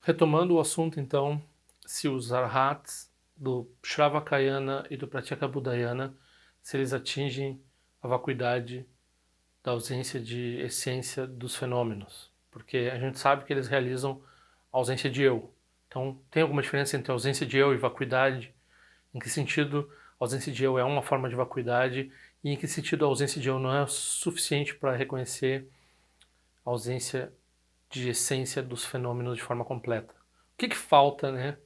Retomando o assunto, então, se os arhats do Shravakayana e do Pratyekabudayana, se eles atingem a vacuidade da ausência de essência dos fenômenos, porque a gente sabe que eles realizam a ausência de eu. Então, tem alguma diferença entre ausência de eu e vacuidade? Em que sentido a ausência de eu é uma forma de vacuidade e em que sentido a ausência de eu não é suficiente para reconhecer a ausência de essência dos fenômenos de forma completa? O que falta, né?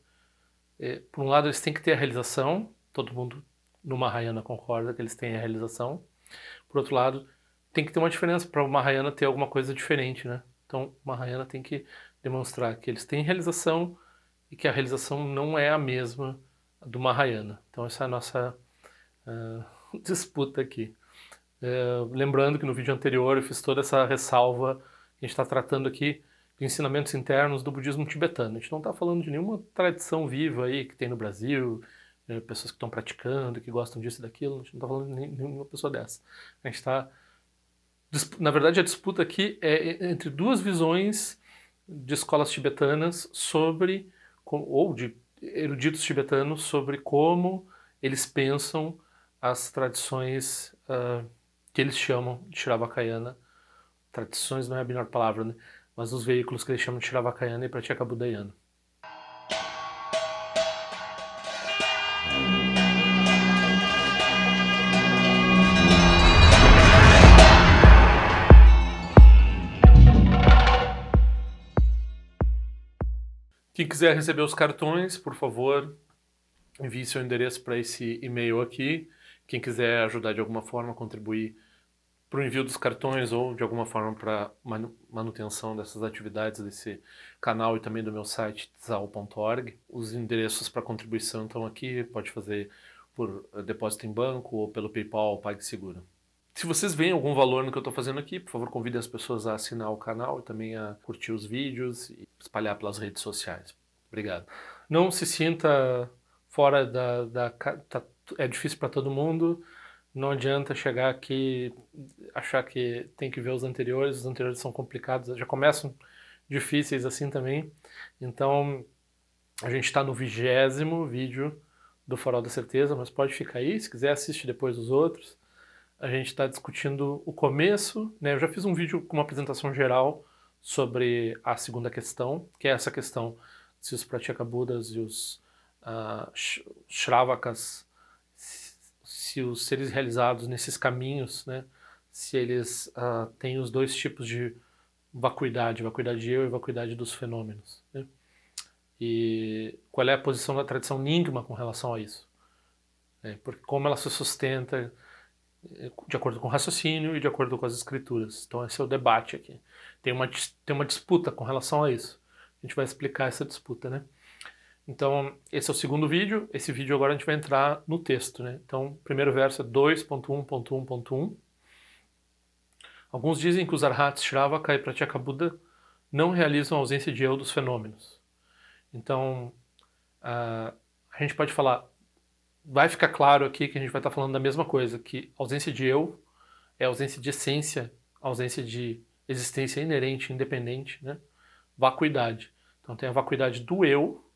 Por um lado, eles têm que ter a realização, todo mundo no Mahayana concorda que eles têm a realização. Por outro lado, tem que ter uma diferença para o Mahayana ter alguma coisa diferente, né? Então, o Mahayana tem que demonstrar que eles têm realização e que a realização não é a mesma do Mahayana. Então, essa é a nossa disputa aqui. Lembrando que no vídeo anterior eu fiz toda essa ressalva que a gente está tratando aqui de ensinamentos internos do budismo tibetano. A gente não está falando de nenhuma tradição viva aí que tem no Brasil, pessoas que estão praticando, que gostam disso e daquilo. A gente não está falando de nenhuma pessoa dessa. A gente está... Na verdade, a disputa aqui é entre duas visões de escolas tibetanas sobre, ou de eruditos tibetanos, sobre como eles pensam as tradições que eles chamam de Shravakayana. Tradições não é a melhor palavra, né? Mas os veículos que eles chamam de Shravakayana e Pratyekabudayana. Quem quiser receber os cartões, por favor, envie seu endereço para esse e-mail aqui. Quem quiser ajudar de alguma forma, contribuir para o envio dos cartões ou de alguma forma para manutenção dessas atividades desse canal e também do meu site tzal.org. Os endereços para contribuição estão aqui, pode fazer por depósito em banco ou pelo PayPal ou PagSeguro. Se vocês veem algum valor no que eu estou fazendo aqui, por favor, convide as pessoas a assinar o canal e também a curtir os vídeos e espalhar pelas redes sociais. Obrigado. Não se sinta fora é difícil para todo mundo. Não adianta chegar aqui achar que tem que ver os anteriores são complicados, já começam difíceis assim também. Então, a gente está no 20º vídeo do Farol da Certeza, mas pode ficar aí, se quiser assiste depois os outros. A gente está discutindo o começo, né? Eu já fiz um vídeo com uma apresentação geral sobre a segunda questão, que é essa questão se os Pratyekabuddhas e os Shravakas, se os seres realizados nesses caminhos, né, se eles têm os dois tipos de vacuidade, vacuidade de eu e vacuidade dos fenômenos, né? E qual é a posição da tradição Nyingma com relação a isso? Porque como ela se sustenta de acordo com o raciocínio e de acordo com as escrituras. Então esse é o debate aqui. Tem uma disputa com relação a isso. A gente vai explicar essa disputa, né? Então, esse é o segundo vídeo. Esse vídeo agora a gente vai entrar no texto, né? Então, o primeiro verso é 2.1.1.1. Alguns dizem que os arhats Shravaka e Pratyekabuddha não realizam a ausência de eu dos fenômenos. Então, a gente pode falar, vai ficar claro aqui que a gente vai estar falando da mesma coisa, que ausência de eu é ausência de essência, ausência de existência inerente, independente, né? Vacuidade. Então tem a vacuidade do eu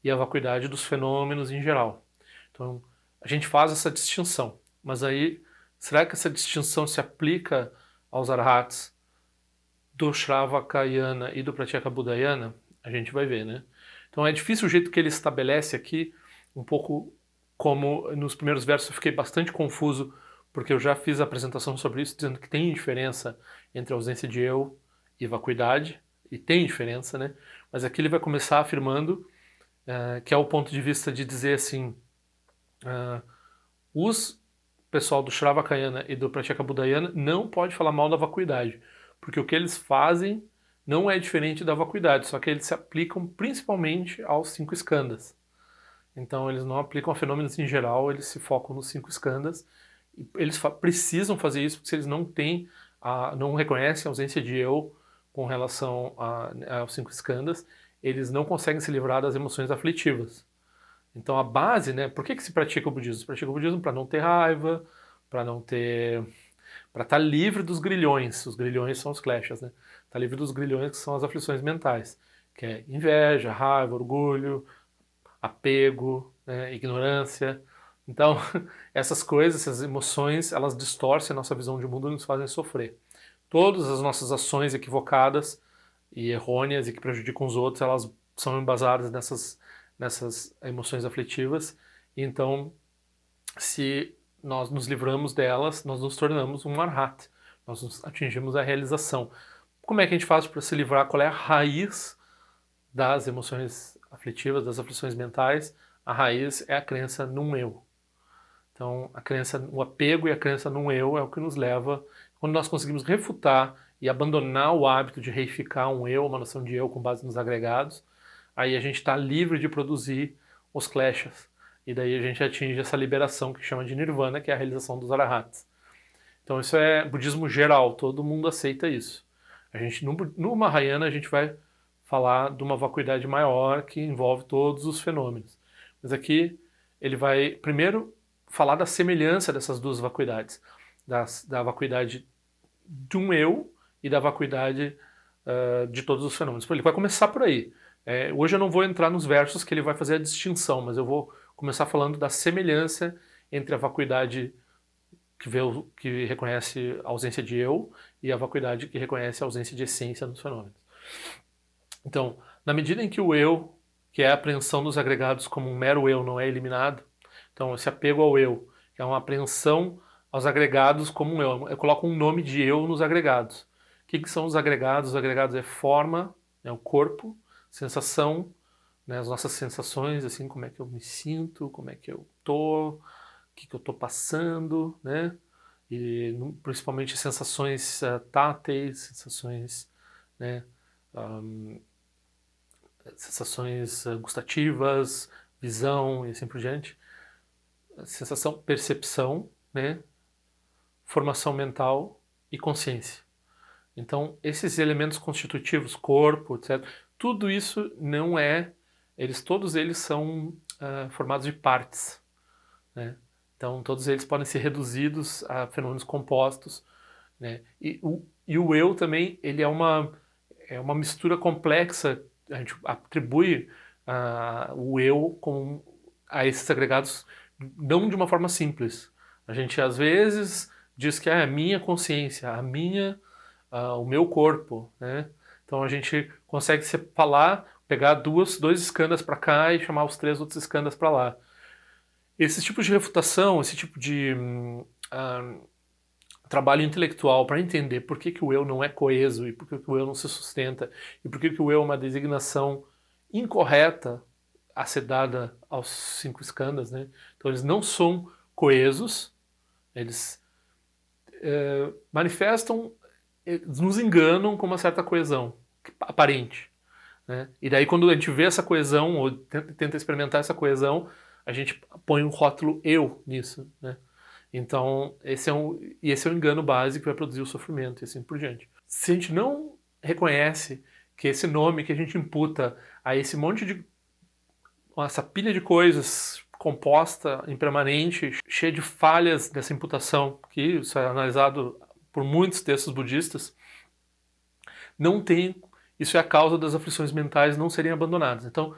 e a vacuidade dos fenômenos em geral. Então a gente faz essa distinção, mas aí será que essa distinção se aplica aos arhats do Shravakayana e do Pratyekabudayana? A gente vai ver, né? Então é difícil o jeito que ele estabelece aqui, um pouco como nos primeiros versos eu fiquei bastante confuso, porque eu já fiz a apresentação sobre isso, dizendo que tem diferença entre ausência de eu e vacuidade, e tem diferença, né? Mas aqui ele vai começar afirmando que é o ponto de vista de dizer assim, os pessoal do Shravakayana e do Pratyekabudayana não pode falar mal da vacuidade, porque o que eles fazem não é diferente da vacuidade, só que eles se aplicam principalmente aos 5 skandhas. Então eles não aplicam a fenômenos em geral, eles se focam nos 5 skandhas. E eles precisam fazer isso porque se eles não têm, não reconhecem a ausência de eu com relação aos 5 skandhas, eles não conseguem se livrar das emoções aflitivas. Então a base, né, por que se pratica o budismo? Se pratica o budismo para não ter raiva, para não ter... para estar livre dos grilhões. Os grilhões são os kleshas, né? Estar livre dos grilhões que são as aflições mentais. que é inveja, raiva, orgulho, apego, né, ignorância. Então, essas coisas, essas emoções, elas distorcem a nossa visão de mundo e nos fazem sofrer. Todas as nossas ações equivocadas e errôneas e que prejudicam os outros, elas são embasadas nessas emoções aflitivas. Então, se nós nos livramos delas, nós nos tornamos um arhat, nós atingimos a realização. Como é que a gente faz para se livrar? Qual é a raiz das emoções aflitivas, das aflições mentais? A raiz é a crença num eu. Então, a crença, o apego e a crença num eu é o que nos leva, quando nós conseguimos refutar e abandonar o hábito de reificar um eu, uma noção de eu com base nos agregados, aí a gente está livre de produzir os kleshas. E daí a gente atinge essa liberação que chama de nirvana, que é a realização dos arahats. Então isso é budismo geral, todo mundo aceita isso. A gente, no Mahayana a gente vai falar de uma vacuidade maior que envolve todos os fenômenos. Mas aqui ele vai primeiro falar da semelhança dessas duas vacuidades, da vacuidade de um eu e da vacuidade de todos os fenômenos. Ele vai começar por aí. Hoje eu não vou entrar nos versos que ele vai fazer a distinção, mas eu vou começar falando da semelhança entre a vacuidade que reconhece a ausência de eu e a vacuidade que reconhece a ausência de essência nos fenômenos. Então, na medida em que o eu, que é a apreensão dos agregados como um mero eu, não é eliminado, então esse apego ao eu, que é uma apreensão aos agregados como um eu coloco um nome de eu nos agregados. O que são os agregados? Os agregados é forma, é o corpo, sensação, né, as nossas sensações, assim, como é que eu me sinto, como é que eu tô, o que eu tô passando, né? E principalmente sensações táteis, sensações, né, sensações gustativas, visão e assim por diante. Sensação, percepção, né, formação mental e consciência. Então, esses elementos constitutivos, corpo, etc., tudo isso não é, todos eles são formados de partes, né? Então, todos eles podem ser reduzidos a fenômenos compostos, né? E o eu também, ele é uma mistura complexa, a gente atribui o eu a esses agregados não de uma forma simples. A gente, às vezes, diz que é a minha consciência, o meu corpo, né? Então a gente consegue falar, pegar dois escandas para cá e chamar os três outros escandas para lá. Esse tipo de refutação, esse tipo de trabalho intelectual para entender por que o eu não é coeso e por que o eu não se sustenta e por que o eu é uma designação incorreta a ser dada aos cinco eskandas, né? Então eles não são coesos, eles manifestam, eles nos enganam com uma certa coesão aparente, né? E daí quando a gente vê essa coesão ou tenta experimentar essa coesão, a gente põe um rótulo eu nisso, né? Então esse é um engano básico que vai produzir o sofrimento e assim por diante. Se a gente não reconhece que esse nome que a gente imputa a esse monte de essa pilha de coisas composta, impermanente, cheia de falhas dessa imputação, que isso é analisado por muitos textos budistas, não tem, isso é a causa das aflições mentais não serem abandonadas. Então,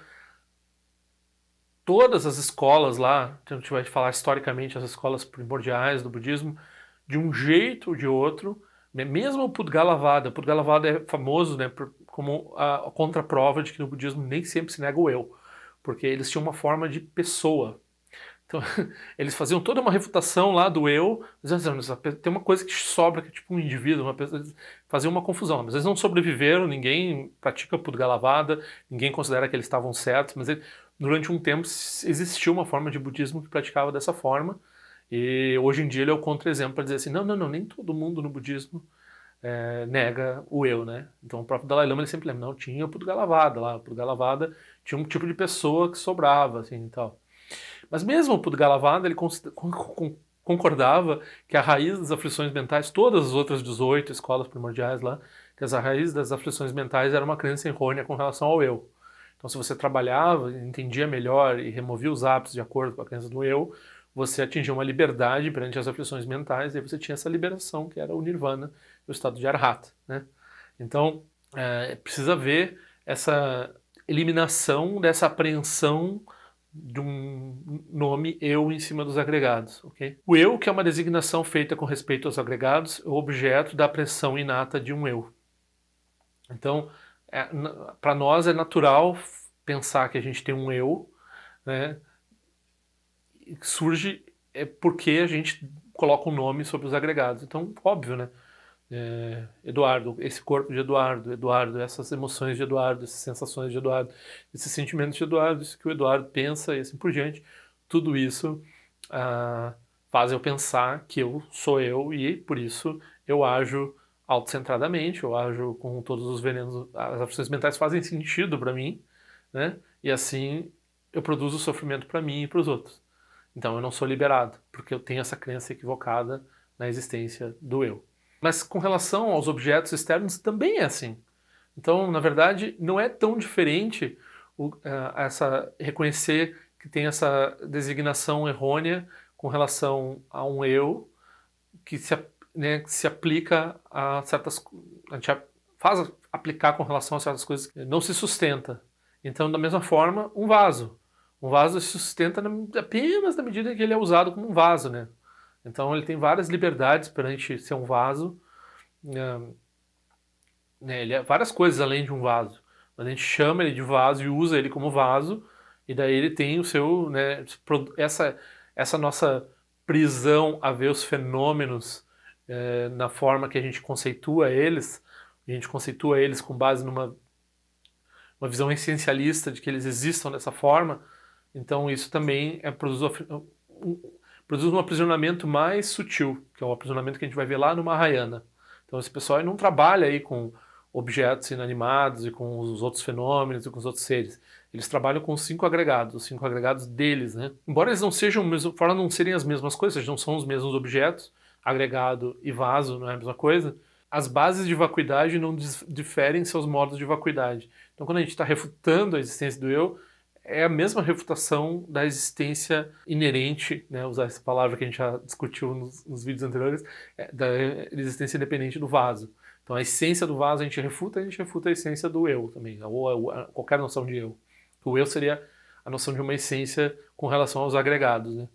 todas as escolas lá, a gente vai falar historicamente as escolas primordiais do budismo, de um jeito ou de outro, né, mesmo o Pudgalavada é famoso, né, como a contraprova de que no budismo nem sempre se nega o eu, porque eles tinham uma forma de pessoa. Então, eles faziam toda uma refutação lá do eu, dizendo, tem uma coisa que sobra, que é tipo um indivíduo, faziam uma confusão. Mas eles não sobreviveram, ninguém pratica Pudgalavada, ninguém considera que eles estavam certos, mas durante um tempo existiu uma forma de budismo que praticava dessa forma, e hoje em dia ele é o contra-exemplo para dizer assim, não, nem todo mundo no budismo nega o eu, né? Então o próprio Dalai Lama ele sempre lembra, não, tinha o Pudgalavada lá, o Pudgalavada tinha um tipo de pessoa que sobrava, assim, e tal. Mas mesmo o Pudgalavada, ele concordava que a raiz das aflições mentais, todas as outras 18 escolas primordiais lá, que a raiz das aflições mentais era uma crença errônea com relação ao eu. Então se você trabalhava, entendia melhor e removia os hábitos de acordo com a crença do eu, você atingia uma liberdade perante as aflições mentais e aí você tinha essa liberação que era o nirvana, o estado de arhata, né? Então precisa ver essa eliminação dessa apreensão de um nome eu em cima dos agregados, ok? O eu, que é uma designação feita com respeito aos agregados, é o objeto da apreensão inata de um eu. Então, para nós é natural pensar que a gente tem um eu, né? Surge porque a gente coloca um nome sobre os agregados. Então, óbvio, né? Eduardo, esse corpo de Eduardo, Eduardo, essas emoções de Eduardo, essas sensações de Eduardo, esses sentimentos de Eduardo, isso que o Eduardo pensa e assim por diante, tudo isso faz eu pensar que eu sou eu e por isso eu ajo autocentradamente, eu ajo com todos os venenos, as aflições mentais fazem sentido para mim, né? E assim eu produzo sofrimento para mim e para os outros. Então eu não sou liberado, porque eu tenho essa crença equivocada na existência do eu. Mas com relação aos objetos externos também é assim. Então, na verdade, não é tão diferente reconhecer que tem essa designação errônea com relação a um eu que se aplica a certas... A gente faz aplicar com relação a certas coisas que não se sustenta. Então, da mesma forma, um vaso. Um vaso se sustenta apenas na medida em que ele é usado como um vaso, né? Então ele tem várias liberdades perante ser um vaso, ele é várias coisas além de um vaso. Mas a gente chama ele de vaso e usa ele como vaso, e daí ele tem o seu, né, essa nossa prisão a ver os fenômenos na forma que a gente conceitua eles com base numa uma visão essencialista de que eles existam dessa forma. Então isso também produz um aprisionamento mais sutil, que é o aprisionamento que a gente vai ver lá no Mahayana. Então esse pessoal não trabalha aí com objetos inanimados e com os outros fenômenos e com os outros seres. Eles trabalham com os 5 agregados, os 5 agregados deles, né? Embora eles não sejam, fora não serem as mesmas coisas, eles não são os mesmos objetos, agregado e vaso não é a mesma coisa, as bases de vacuidade não diferem seus modos de vacuidade. Então quando a gente está refutando a existência do eu, é a mesma refutação da existência inerente, né, usar essa palavra que a gente já discutiu nos vídeos anteriores, da existência independente do vaso. Então a essência do vaso a gente refuta a essência do eu também, ou qualquer noção de eu. O eu seria a noção de uma essência com relação aos agregados, né?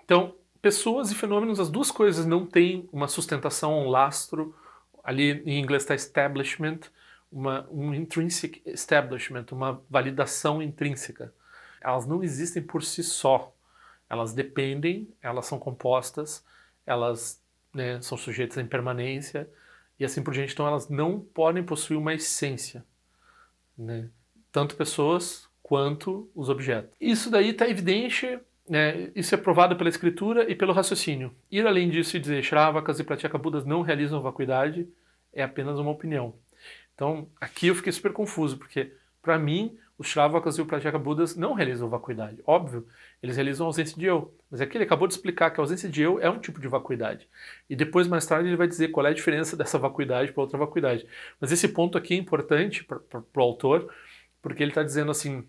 Então, pessoas e fenômenos, as duas coisas não têm uma sustentação, um lastro, ali em inglês está establishment, um intrinsic establishment, uma validação intrínseca. Elas não existem por si só. Elas dependem, elas são compostas, elas, né, são sujeitas à impermanência e assim por diante. Então elas não podem possuir uma essência, né? Tanto pessoas quanto os objetos. Isso daí está evidente, né, isso é provado pela escritura e pelo raciocínio. Ir além disso e dizer Shravakas e Pratyekabuddhas não realizam vacuidade é apenas uma opinião. Então, aqui eu fiquei super confuso, porque, para mim, os Shravakas e o Pratyekabuddhas não realizam vacuidade. Óbvio, eles realizam a ausência de eu. Mas aqui ele acabou de explicar que a ausência de eu é um tipo de vacuidade. E depois, mais tarde, ele vai dizer qual é a diferença dessa vacuidade para outra vacuidade. Mas esse ponto aqui é importante para o autor, porque ele está dizendo assim,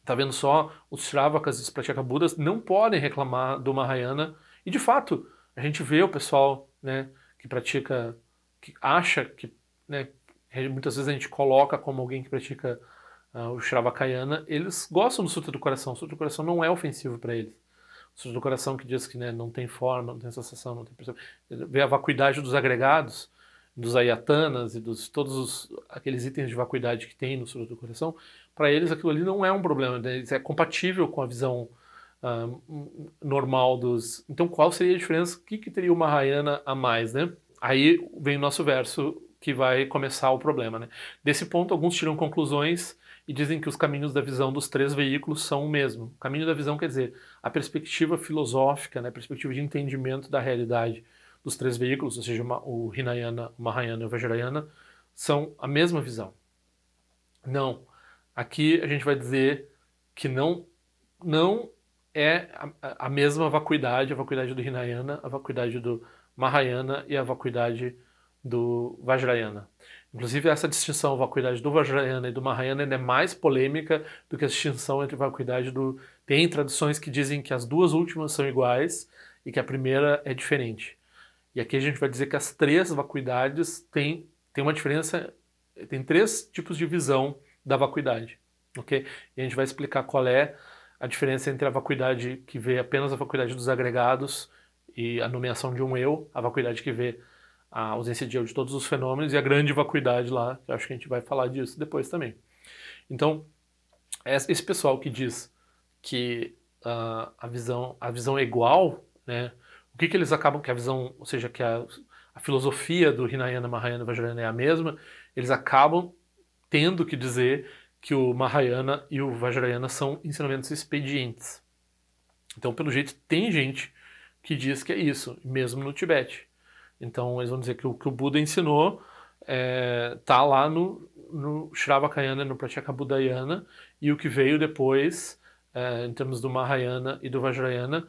tá vendo só, os Shravakas e os Pratyekabuddhas não podem reclamar do Mahayana. E, de fato, a gente vê o pessoal, né, que pratica, que acha que, né, muitas vezes a gente coloca como alguém que pratica o Shravakayana, eles gostam do Sutra do Coração. O Sutra do Coração não é ofensivo para eles. O Sutra do Coração que diz que, né, não tem forma, não tem sensação, não tem percepção. Vê a vacuidade dos agregados, dos ayatanas e dos todos aqueles itens de vacuidade que tem no Sutra do Coração. Para eles aquilo ali não é um problema, né? É compatível com a visão normal dos... Então qual seria a diferença? O que teria o Mahayana a mais, né? Aí vem o nosso verso que vai começar o problema, né? Desse ponto, alguns tiram conclusões e dizem que os caminhos da visão dos 3 veículos são o mesmo. O caminho da visão quer dizer a perspectiva filosófica, né, a perspectiva de entendimento da realidade dos 3 veículos, ou seja, o Hinayana, o Mahayana e o Vajrayana, são a mesma visão. Não. Aqui a gente vai dizer que não é a mesma vacuidade, a vacuidade do Hinayana, a vacuidade do Mahayana e a vacuidade do Vajrayana. Inclusive essa distinção, vacuidade do Vajrayana e do Mahayana, é mais polêmica do que a distinção entre vacuidade do... Tem tradições que dizem que as duas últimas são iguais e que a primeira é diferente. E aqui a gente vai dizer que as 3 vacuidades têm tem uma diferença, tem 3 tipos de visão da vacuidade, ok? E a gente vai explicar qual é a diferença entre a vacuidade que vê apenas a vacuidade dos agregados e a nomeação de um eu, a vacuidade que vê a ausência de eu de todos os fenômenos e a grande vacuidade lá, que eu acho que a gente vai falar disso depois também. Então, esse pessoal que diz que a visão é igual, né? O que eles acabam que a visão, ou seja, que a filosofia do Hinayana, Mahayana e Vajrayana é a mesma, eles acabam tendo que dizer que o Mahayana e o Vajrayana são ensinamentos expedientes. Então, pelo jeito, tem gente que diz que é isso, mesmo no Tibete. Então, eles vão dizer que o que o Buda ensinou tá lá no Shravakayana, no Pratyekabuddhayana, e o que veio depois, em termos do Mahayana e do Vajrayana,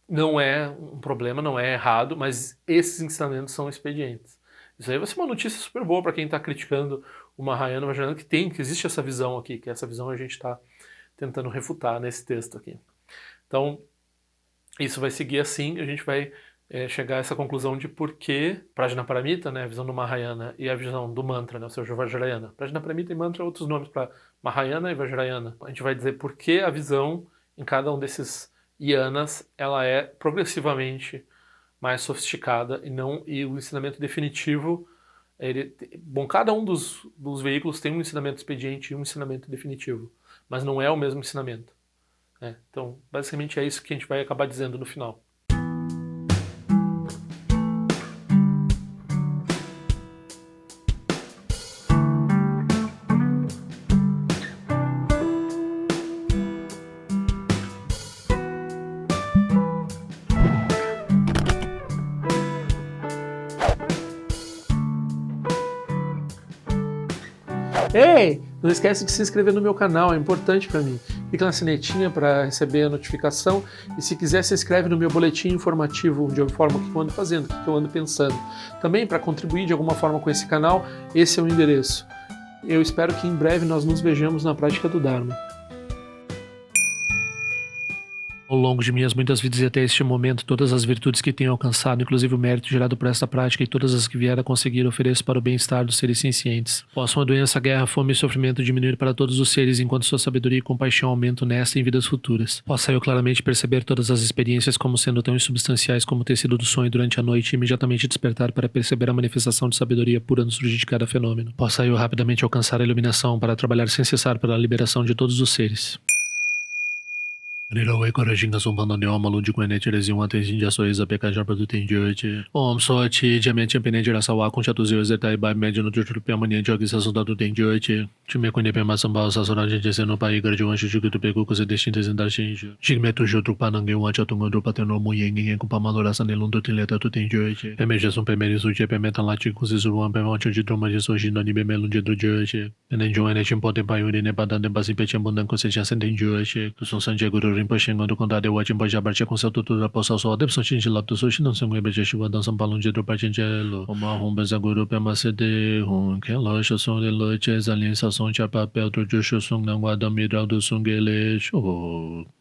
não é um problema, não é errado, mas esses ensinamentos são expedientes. Isso aí vai ser uma notícia super boa para quem está criticando o Mahayana e o Vajrayana, que existe essa visão aqui, que essa visão a gente está tentando refutar nesse texto aqui. Então, isso vai seguir assim, a gente vai chegar a essa conclusão de por que Prajnaparamita, né, a visão do Mahayana, e a visão do mantra, né, ou seja, o Vajrayana. Prajnaparamita e mantra são outros nomes para Mahayana e Vajrayana. A gente vai dizer por que a visão em cada um desses yanas ela é progressivamente mais sofisticada e o ensinamento definitivo cada um dos veículos tem um ensinamento expediente e um ensinamento definitivo, mas não é o mesmo ensinamento. Então, basicamente é isso que a gente vai acabar dizendo no final. Ei, não esquece de se inscrever no meu canal, é importante para mim. Clica na sinetinha para receber a notificação e se quiser se inscreve no meu boletim informativo de forma que eu ando fazendo, o que eu ando pensando. Também para contribuir de alguma forma com esse canal, esse é o endereço. Eu espero que em breve nós nos vejamos na prática do Dharma. Ao longo de minhas muitas vidas e até este momento, todas as virtudes que tenho alcançado, inclusive o mérito gerado por esta prática e todas as que vier a conseguir, ofereço para o bem-estar dos seres sencientes. Possam a doença, a guerra, a fome e o sofrimento diminuir para todos os seres, enquanto sua sabedoria e compaixão aumentam nesta e em vidas futuras. Possa eu claramente perceber todas as experiências como sendo tão insubstanciais como o tecido do sonho durante a noite e imediatamente despertar para perceber a manifestação de sabedoria pura no surgir de cada fenômeno. Possa eu rapidamente alcançar a iluminação para trabalhar sem cessar pela liberação de todos os seres. Nirawe Korajinga Sumpano Neoma Lundiquene Tiresium Atensin Jasoeza Pekajar Produtendiante. Om Sochi, Diamante Penedira Sawa Conchatuzi Zetai Bai Médio no Jutru Piamania Jogi Sasundado Tendiante. Time Quene Pema Sambal Sasonagem Descendo Pai Garjuancho Jugutu Pegu Cose Destintes em Darshinjo. Jigmetu Jutru Panangue Wanchatungo do Pateno Muyengue com Pamalora Sanelundo Tileta Tutendiante. Pemejasun Pemeri Suji Pemeta Lati Kuzizuruan Pemoncho de Druma de Sojino Nibemelun de Drujante. Penenjoane Chimpotem Paiuri Nepadan de Basipetiam Bundan Conseja Sentendiante. Kusum Sanjaguru Rinpoche do Condado de Wachimpa Jabartia com seu tutor Poça Só Depson Chinchilapto Sushi não se mueve de chuva dançam palum de dropa Chinchelo. Uma rumba Zaguru Pemacede Rum que loja som de lote exalinha sação de papel do Jushu Sung não guarda midral do Sungele Show.